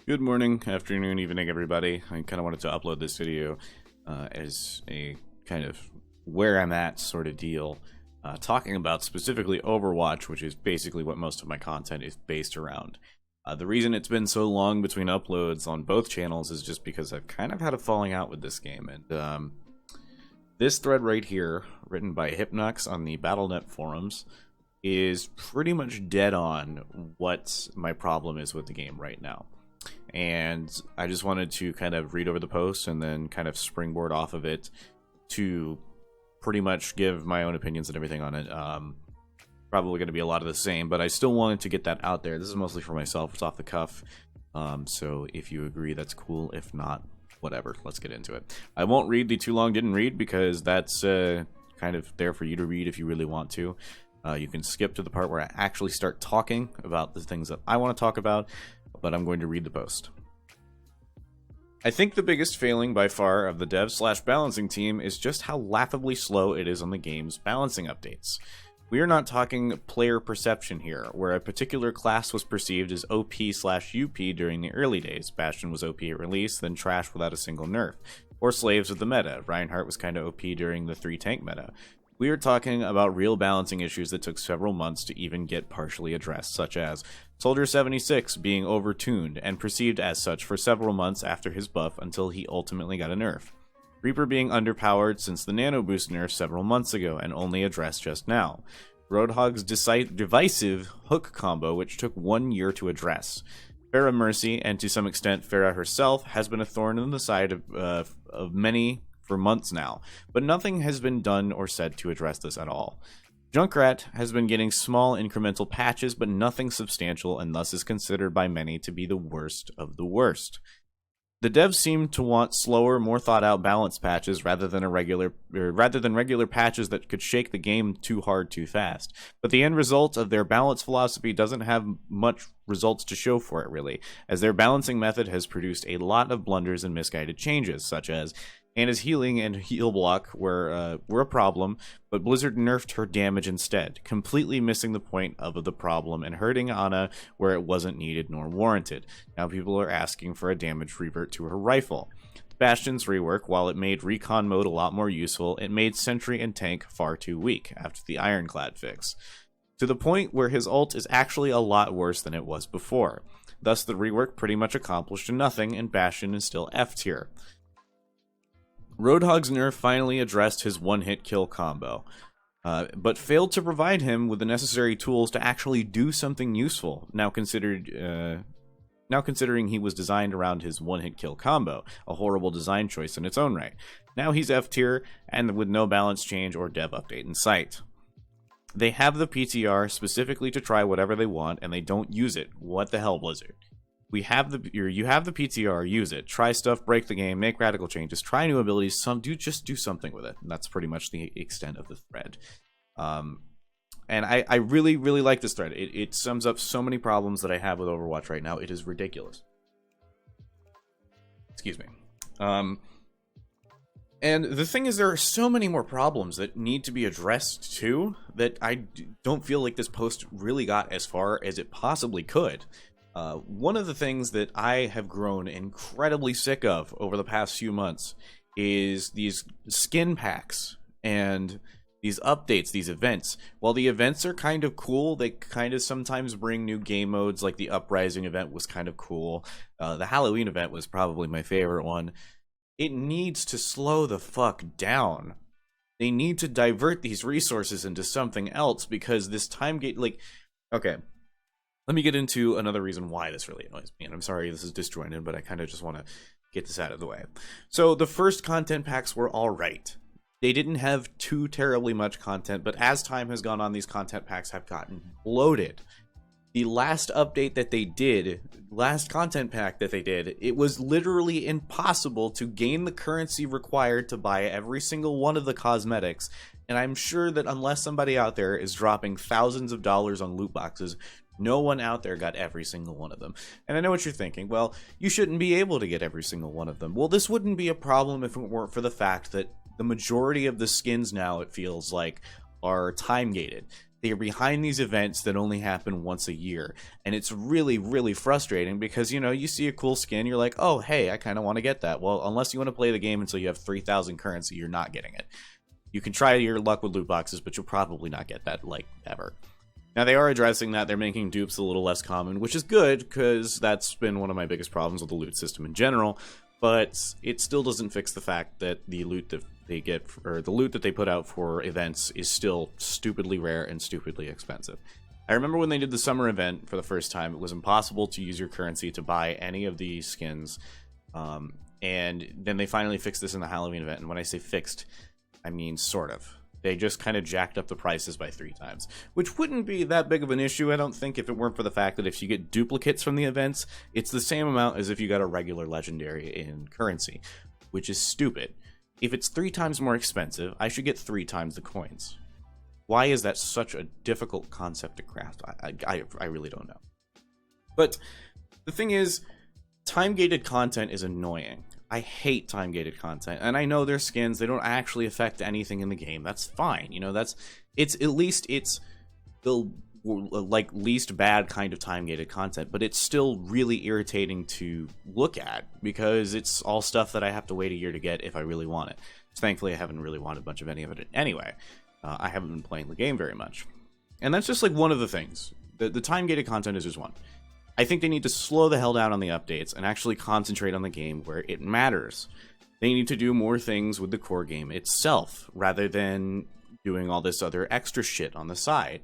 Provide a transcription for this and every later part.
Good morning, afternoon, evening, everybody. I kind of wanted to upload this video as a kind of where I'm at sort of deal, talking about specifically Overwatch, which is basically what most of my content is based around. The reason it's been so long between uploads on both channels is just because I've kind of had a falling out with this game, and this thread right here, written by Hypnox on the Battle.net forums, is pretty much dead on what my problem is with the game right now. And I just wanted to kind of read over the post and then kind of springboard off of it to pretty much give my own opinions and everything on it. Probably going to be a lot of the same, but I still wanted to get that out there. This is mostly for myself. It's off the cuff. So if you agree, that's cool. If not, whatever. Let's get into it. I won't read the too long didn't read because that's kind of there for you to read if you really want to. You can skip to the part where I actually start talking about the things that I want to talk about, but I'm going to read the post. I think the biggest failing by far of the dev/balancing team is just how laughably slow it is on the game's balancing updates. We are not talking player perception here, where a particular class was perceived as OP/UP during the early days. Bastion was OP at release, then trash without a single nerf. Or slaves of the meta. Reinhardt was kinda OP during the 3-tank meta. We are talking about real balancing issues that took several months to even get partially addressed, such as Soldier 76 being overtuned and perceived as such for several months after his buff until he ultimately got a nerf. Reaper being underpowered since the Nano Boost nerf several months ago and only addressed just now. Roadhog's divisive hook combo, which took 1 year to address. Pharah Mercy, and to some extent Pharah herself, has been a thorn in the side of many for months now, but nothing has been done or said to address this at all. Junkrat has been getting small incremental patches, but nothing substantial, and thus is considered by many to be the worst of the worst. The devs seem to want slower, more thought-out balance patches rather than regular patches that could shake the game too hard too fast. But the end result of their balance philosophy doesn't have much results to show for it, really, as their balancing method has produced a lot of blunders and misguided changes, such as Anna's healing and heal block were a problem, but Blizzard nerfed her damage instead, completely missing the point of the problem and hurting Anna where it wasn't needed nor warranted. Now people are asking for a damage revert to her rifle. Bastion's rework, while it made recon mode a lot more useful, it made sentry and tank far too weak after the Ironclad fix, to the point where his ult is actually a lot worse than it was before. Thus the rework pretty much accomplished nothing, and Bastion is still F tier. Roadhog's nerf finally addressed his one-hit kill combo, but failed to provide him with the necessary tools to actually do something useful, now considering he was designed around his one-hit kill combo, a horrible design choice in its own right. Now he's F tier, and with no balance change or dev update in sight. They have the PTR specifically to try whatever they want, and they don't use it. What the hell, Blizzard? You have the PTR, use it. Try stuff, break the game, make radical changes, try new abilities, just do something with it. And that's pretty much the extent of the thread. And I really, really like this thread. It sums up so many problems that I have with Overwatch right now. It is ridiculous. Excuse me. And the thing is, there are so many more problems that need to be addressed too, that I don't feel like this post really got as far as it possibly could. One of the things that I have grown incredibly sick of over the past few months is these skin packs and these updates, these events. While the events are kind of cool, they kind of sometimes bring new game modes, like the Uprising event was kind of cool. The Halloween event was probably my favorite one. It needs to slow the fuck down. They need to divert these resources into something else, because this time gate, like, okay. Let me get into another reason why this really annoys me, and I'm sorry this is disjointed, but I kind of just want to get this out of the way. So the first content packs were alright. They didn't have too terribly much content, but as time has gone on, these content packs have gotten bloated. The last update that they did, last content pack that they did, it was literally impossible to gain the currency required to buy every single one of the cosmetics, and I'm sure that unless somebody out there is dropping thousands of dollars on loot boxes, no one out there got every single one of them. And I know what you're thinking. Well, you shouldn't be able to get every single one of them. Well, this wouldn't be a problem if it weren't for the fact that the majority of the skins now, it feels like, are time gated. They are behind these events that only happen once a year. And it's really, really frustrating because, you know, you see a cool skin, you're like, oh, hey, I kind of want to get that. Well, unless you want to play the game until you have 3,000 currency, you're not getting it. You can try your luck with loot boxes, but you'll probably not get that, like, ever. Now, they are addressing that. They're making dupes a little less common, which is good, because that's been one of my biggest problems with the loot system in general. But it still doesn't fix the fact that the loot that they get, or the loot that they put out for events, is still stupidly rare and stupidly expensive. I remember when they did the summer event for the first time, it was impossible to use your currency to buy any of the skins. And then they finally fixed this in the Halloween event. And when I say fixed, I mean sort of. They just kind of jacked up the prices by 3 times, which wouldn't be that big of an issue, I don't think, if it weren't for the fact that if you get duplicates from the events, it's the same amount as if you got a regular legendary in currency, which is stupid. If it's 3 times more expensive, I should get 3 times the coins. Why is that such a difficult concept to craft? I really don't know. But the thing is, time-gated content is annoying. I hate time-gated content, and I know their skins, they don't actually affect anything in the game. That's fine, you know, it's the, like, least bad kind of time-gated content, but it's still really irritating to look at, because it's all stuff that I have to wait a year to get if I really want it. So thankfully, I haven't really wanted much of any of it anyway. I haven't been playing the game very much. And that's just, like, one of the things. The time-gated content is just one. I think they need to slow the hell down on the updates and actually concentrate on the game where it matters. They need to do more things with the core game itself, rather than doing all this other extra shit on the side.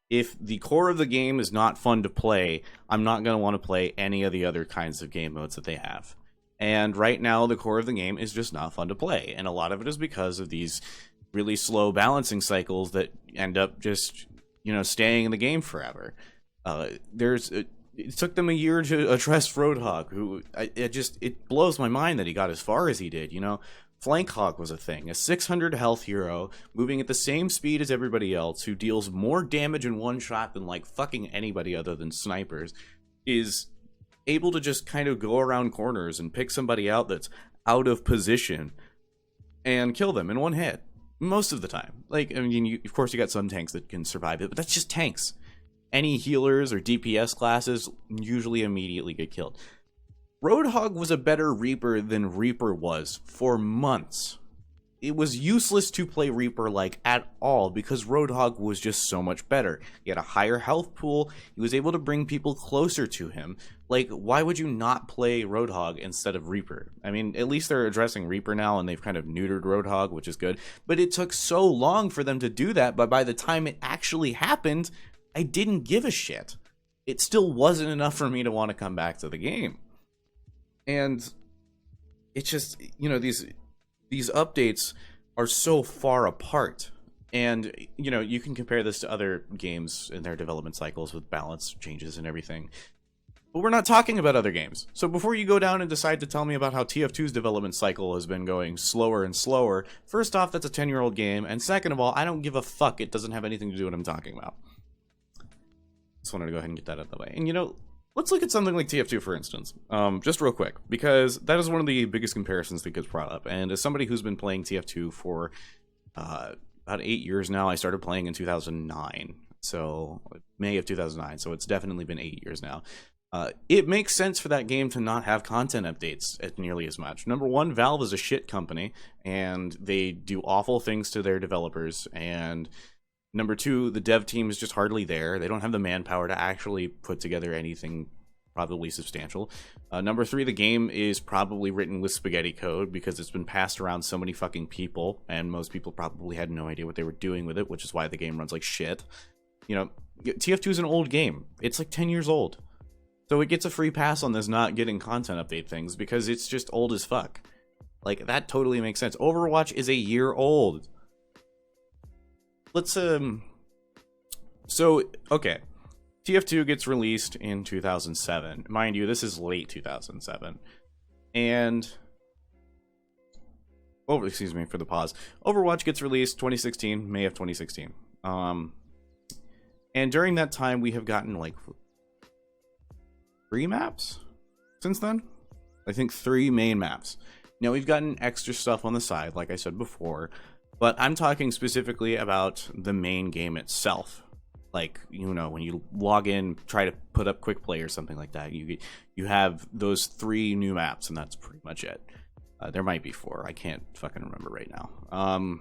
If the core of the game is not fun to play, I'm not going to want to play any of the other kinds of game modes that they have. And right now, the core of the game is just not fun to play. And a lot of it is because of these really slow balancing cycles that end up just, you know, staying in the game forever. It took them a year to address Roadhog, who, it blows my mind that he got as far as he did, you know? Flank Hog was a thing, a 600 health hero, moving at the same speed as everybody else, who deals more damage in one shot than, like, fucking anybody other than snipers, is able to just kind of go around corners and pick somebody out that's out of position and kill them in one hit, most of the time. Like, I mean, of course you got some tanks that can survive it, but that's just tanks. Any healers or DPS classes usually immediately get killed. Roadhog was a better Reaper than Reaper was for months. It was useless to play Reaper, like, at all, because Roadhog was just so much better. He had a higher health pool, he was able to bring people closer to him. Like, why would you not play Roadhog instead of Reaper? I mean, at least they're addressing Reaper now, and they've kind of neutered Roadhog, which is good. But it took so long for them to do that, but by the time it actually happened, I didn't give a shit. It still wasn't enough for me to want to come back to the game. And it's just, you know, these updates are so far apart. And, you know, you can compare this to other games in their development cycles with balance changes and everything. But we're not talking about other games. So before you go down and decide to tell me about how TF2's development cycle has been going slower and slower, first off, that's a 10-year-old game. And second of all, I don't give a fuck. It doesn't have anything to do with what I'm talking about. Just wanted to go ahead and get that out of the way. And, you know, let's look at something like TF2, for instance. Just real quick, because that is one of the biggest comparisons that gets brought up. And as somebody who's been playing TF2 for about 8 years now, I started playing in 2009. So, May of 2009. So it's definitely been 8 years now. It makes sense for that game to not have content updates nearly as much. Number one, Valve is a shit company, and they do awful things to their developers, and number two, the dev team is just hardly there. They don't have the manpower to actually put together anything probably substantial. Number three, the game is probably written with spaghetti code because it's been passed around so many fucking people, and most people probably had no idea what they were doing with it, which is why the game runs like shit. You know, TF2 is an old game. It's like 10 years old. So it gets a free pass on this not getting content update things because it's just old as fuck. Like, that totally makes sense. Overwatch is a year old. Let's, so, okay. TF2 gets released in 2007. Mind you, this is late 2007. And, oh, excuse me for the pause. Overwatch gets released 2016, May of 2016. And during that time, we have gotten, like, 3 maps since then? I think 3 main maps. Now, we've gotten extra stuff on the side, like I said before, but I'm talking specifically about the main game itself. Like, you know, when you log in, try to put up quick play or something like that, you have those 3 new maps, and that's pretty much it. There might be 4. I can't fucking remember right now.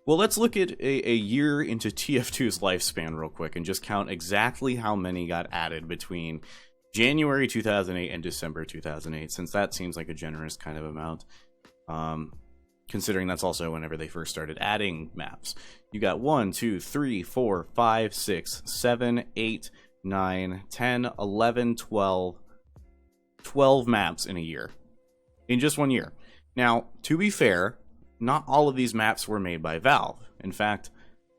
Well, let's look at a year into TF2's lifespan real quick and just count exactly how many got added between January 2008 and December 2008, since that seems like a generous kind of amount. Considering that's also whenever they first started adding maps. You got 1, 2, 3, 4, 5, 6, 7, 8, 9, 10, 11, 12. 12 maps in a year. In just 1 year. Now, to be fair, not all of these maps were made by Valve. In fact,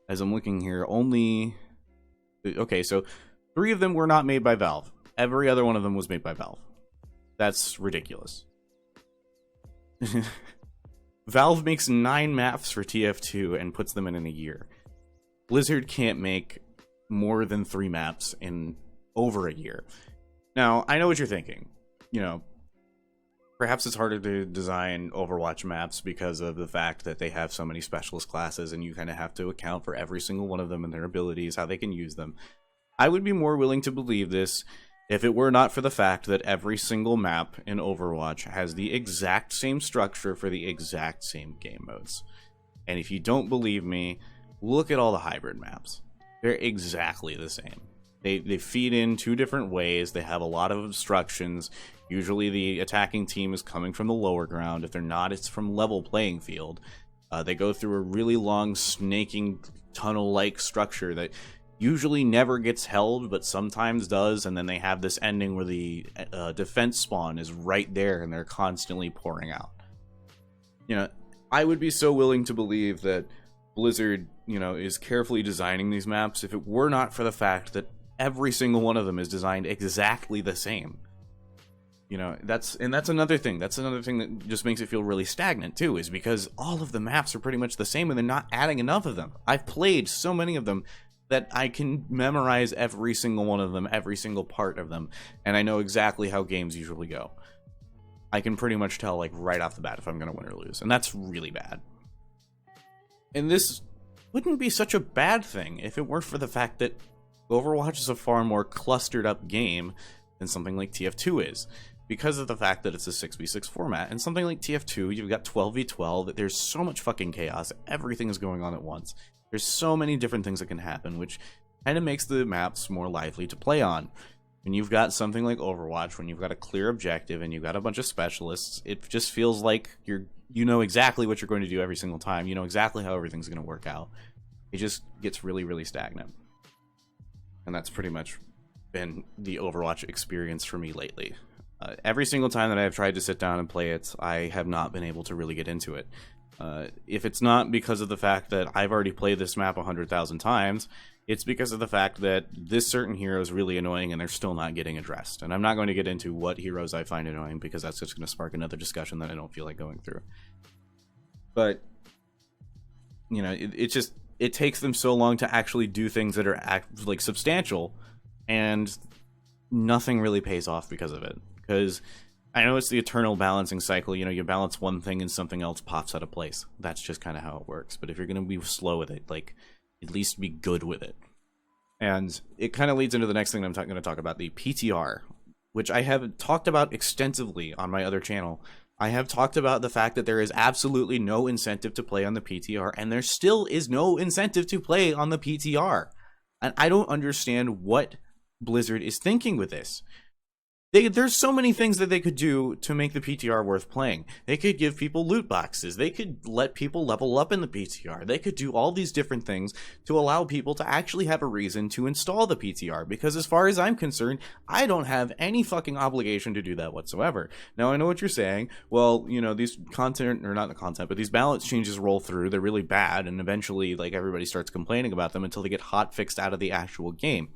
as I'm looking here, only... Okay, so 3 of them were not made by Valve. Every other one of them was made by Valve. That's ridiculous. Valve makes 9 maps for TF2 and puts them in a year. Blizzard can't make more than 3 maps in over a year. Now, I know what you're thinking. You know, perhaps it's harder to design Overwatch maps because of the fact that they have so many specialist classes and you kind of have to account for every single one of them and their abilities, how they can use them. I would be more willing to believe this if it were not for the fact that every single map in Overwatch has the exact same structure for the exact same game modes. And if you don't believe me, look at all the hybrid maps. They're exactly the same. They feed in 2 different ways. They have a lot of obstructions. Usually the attacking team is coming from the lower ground. If they're not, it's from level playing field. They go through a really long snaking tunnel-like structure that usually never gets held, but sometimes does, and then they have this ending where the defense spawn is right there and they're constantly pouring out. You know, I would be so willing to believe that Blizzard, you know, is carefully designing these maps if it were not for the fact that every single one of them is designed exactly the same. You know, that's another thing. That's another thing that just makes it feel really stagnant too, is because all of the maps are pretty much the same and they're not adding enough of them. I've played so many of them that I can memorize every single one of them, every single part of them, and I know exactly how games usually go. I can pretty much tell, like, right off the bat if I'm going to win or lose, and that's really bad. And this wouldn't be such a bad thing if it weren't for the fact that Overwatch is a far more clustered up game than something like TF2 is, because of the fact that it's a 6v6 format. And something like TF2, you've got 12v12, there's so much fucking chaos, everything is going on at once. There's so many different things that can happen, which kind of makes the maps more lively to play on. When you've got something like Overwatch, when you've got a clear objective and you've got a bunch of specialists, it just feels like you know exactly what you're going to do every single time. You know exactly how everything's going to work out. It just gets really, really stagnant. And that's pretty much been the Overwatch experience for me lately. Every single time that I've tried to sit down and play it, I have not been able to really get into it. If it's not because of the fact that I've already played this map 100,000 times, it's because of the fact that this certain hero is really annoying and they're still not getting addressed. And I'm not going to get into what heroes I find annoying because that's just going to spark another discussion that I don't feel like going through. But, you know, it takes them so long to actually do things that are like substantial, and nothing really pays off because of it. Because I know it's the eternal balancing cycle. You know, you balance one thing and something else pops out of place. That's just kind of how it works. But if you're going to be slow with it, like, at least be good with it. And it kind of leads into the next thing I'm going to talk about, the PTR, which I have talked about extensively on my other channel. I have talked about the fact that there is absolutely no incentive to play on the PTR, and there still is no incentive to play on the PTR. And I don't understand what Blizzard is thinking with this. There's so many things that they could do to make the PTR worth playing. They could give people loot boxes. They could let people level up in the PTR. They could do all these different things to allow people to actually have a reason to install the PTR. Because as far as I'm concerned, I don't have any fucking obligation to do that whatsoever. Now, I know what you're saying. Well, you know, these content, or not the content, but these balance changes roll through. They're really bad. And eventually, like, everybody starts complaining about them until they get hotfixed out of the actual game.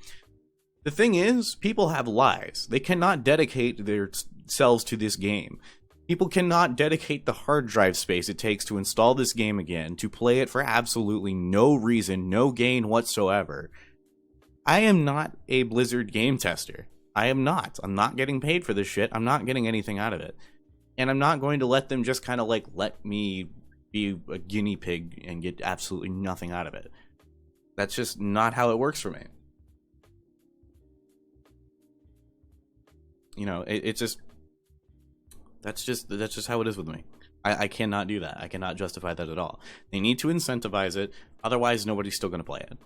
The thing is, people have lives. They cannot dedicate themselves to this game. People cannot dedicate the hard drive space it takes to install this game again, to play it for absolutely no reason, no gain whatsoever. I am not a Blizzard game tester. I am not. I'm not getting paid for this shit. I'm not getting anything out of it. And I'm not going to let them just kind of like let me be a guinea pig and get absolutely nothing out of it. That's just not how it works for me. You know, it's just that's just how it is with me. I cannot do that. I cannot justify that at all. They need to incentivize it, otherwise nobody's still going to play it.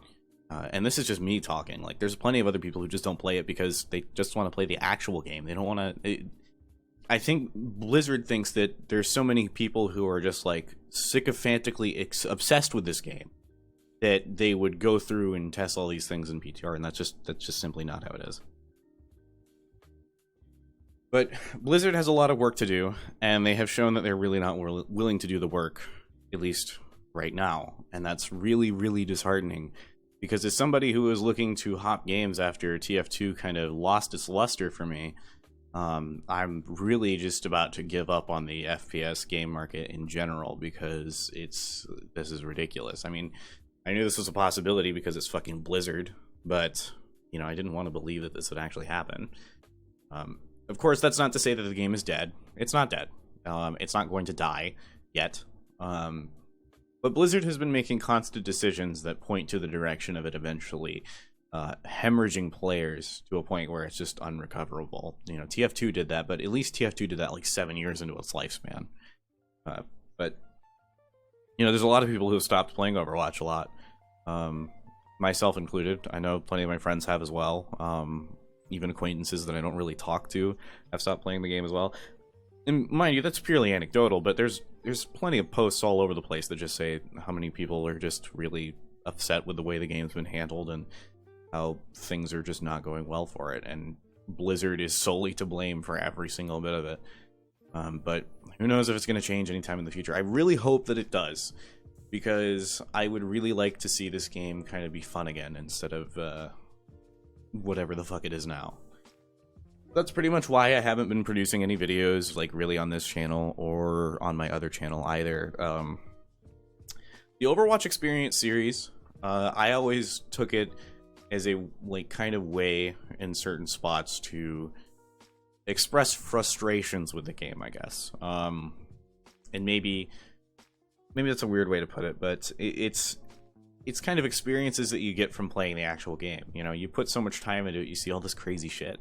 And this is just me talking. Like, there's plenty of other people who just don't play it because they just want to play the actual game. They don't want to. I think Blizzard thinks that there's so many people who are just like sycophantically obsessed with this game that they would go through and test all these things in PTR, and that's just simply not how it is. But Blizzard has a lot of work to do, and they have shown that they're really not willing to do the work, at least right now. And that's really, really disheartening, because as somebody who is looking to hop games after TF2 kind of lost its luster for me, I'm really just about to give up on the FPS game market in general, because this is ridiculous. I mean, I knew this was a possibility because it's fucking Blizzard, but, you know, I didn't want to believe that this would actually happen. Of course, that's not to say that the game is dead. It's not dead. It's not going to die yet. But Blizzard has been making constant decisions that point to the direction of it eventually hemorrhaging players to a point where it's just unrecoverable. You know, TF2 did that, but at least TF2 did that like 7 years into its lifespan. But, you know, there's a lot of people who have stopped playing Overwatch a lot. Myself included. I know plenty of my friends have as well. Even acquaintances that I don't really talk to have stopped playing the game as well. And mind you, that's purely anecdotal, but there's plenty of posts all over the place that just say how many people are just really upset with the way the game's been handled and how things are just not going well for it. And Blizzard is solely to blame for every single bit of it. But who knows if it's going to change anytime in the future. I really hope that it does, because I would really like to see this game kind of be fun again instead of whatever the fuck it is now. That's pretty much why I haven't been producing any videos, like, really on this channel or on my other channel either. The Overwatch Experience series, I always took it as a, like, kind of way in certain spots to express frustrations with the game, I guess. And maybe that's a weird way to put it, but it's kind of experiences that you get from playing the actual game. You know, you put so much time into it, you see all this crazy shit,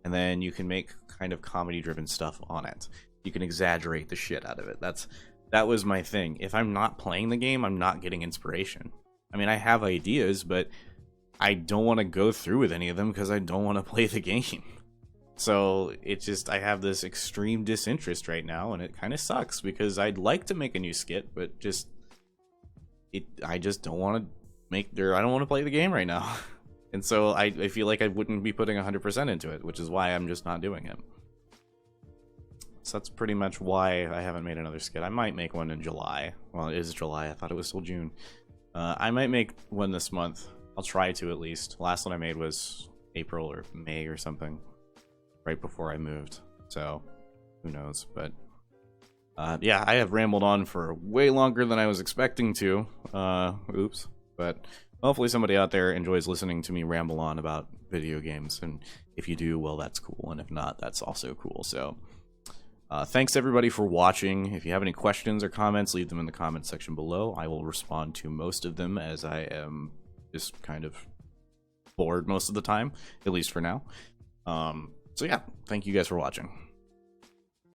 and then you can make kind of comedy-driven stuff on it. You can exaggerate the shit out of it. That was my thing. If I'm not playing the game, I'm not getting inspiration. I mean, I have ideas, but I don't want to go through with any of them because I don't want to play the game. So it's just, I have this extreme disinterest right now, and it kind of sucks because I'd like to make a new skit, but I just don't want to I don't want to play the game right now. And so I feel like I wouldn't be putting 100% into it, which is why I'm just not doing it. So that's pretty much why I haven't made another skit. I might make one in July. Well, it is July. I thought it was still June. I might make one this month. I'll try to, at least. Last one I made was April or May or something, right before I moved. So who knows? But yeah, I have rambled on for way longer than I was expecting to. Oops. But hopefully somebody out there enjoys listening to me ramble on about video games. And if you do, well, that's cool. And if not, that's also cool. So thanks everybody for watching. If you have any questions or comments, leave them in the comments section below. I will respond to most of them, as I am just kind of bored most of the time, at least for now. So yeah, thank you guys for watching.